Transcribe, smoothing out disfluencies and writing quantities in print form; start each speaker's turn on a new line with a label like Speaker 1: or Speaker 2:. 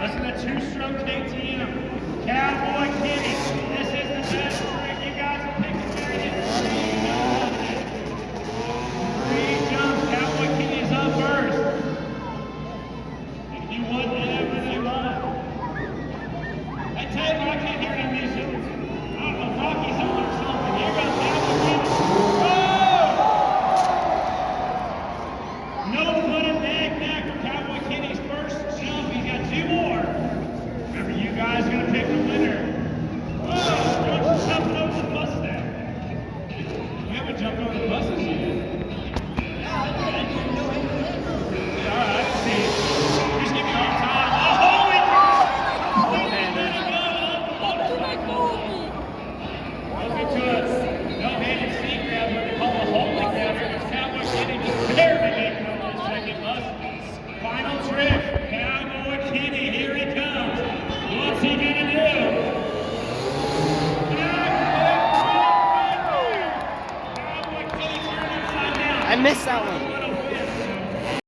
Speaker 1: Listen to two-stroke KTM. Cowboy Kitty. This is the best trick. You guys are picking very three jumps. Cowboy Kitty is up first. If you want whatever they want. Hey Taylor, I can't hear any music. I don't know, Rocky's on or something. Here goes Cowboy Kitty. Oh! No foot and neck back for Cowboy Kitty's first jump. He's got two more. Remember, you guys are going to pick the winner. Whoa! Jones jumping over the bus there. We haven't jumped over the buses yet. Alright, let's see. Just give me a hard time. Oh, holy crap! Welcome to us. No-handed seat grab, what they call a holy grab. Here comes Cowboy Kitty just barely making over the second bus. Final trick. Cowboy Kitty, here he comes. What's he gonna do? Cowboy Kitty turned upside down.
Speaker 2: I missed that one.